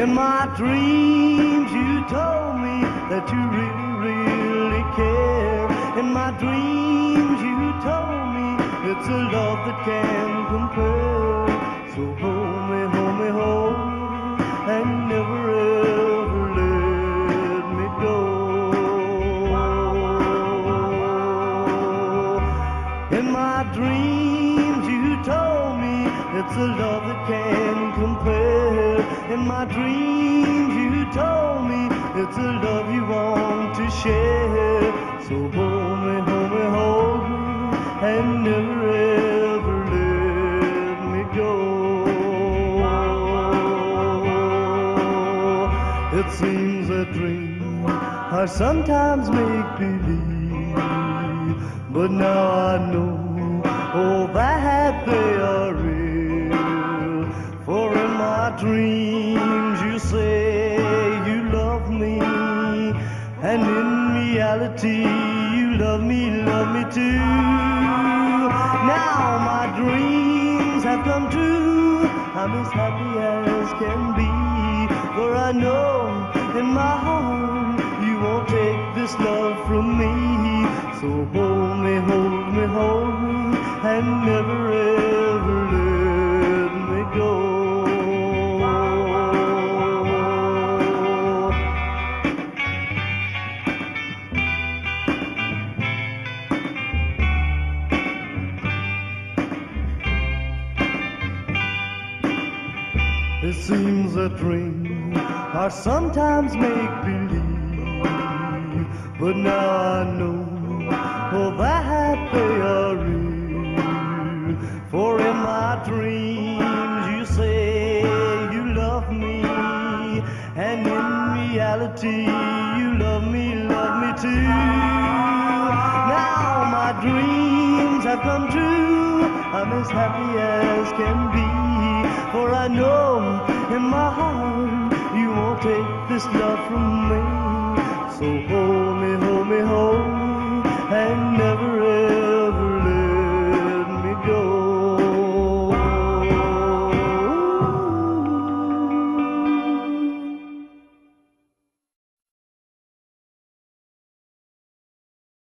In my dreams you told me that you really, really care. In my dreams you told me it's a love that can't compare. So hold me, hold me, hold me, and never ever let me go. In my dreams you told me it's a love that can't compare. In my dreams you told me it's a love you want to share. So hold me, hold me, hold me, and never ever let me go. It seems a dream I sometimes make believe, but now I know, oh, that they are real. For in my dreams you say you love me, and in reality you love me too. Now my dreams have come true, I'm as happy as can be. For I know in my heart you won't take this love from me. So hold me, hold me, hold me, and never ever let me go. It seems a dream I sometimes make believe, but now I know, oh, that they are real. For in my dreams you say you love me, and in reality you love me too. Now my dreams have come true, I'm as happy as can be. For I know in my heart you won't take this love from me. So hold me, hold me.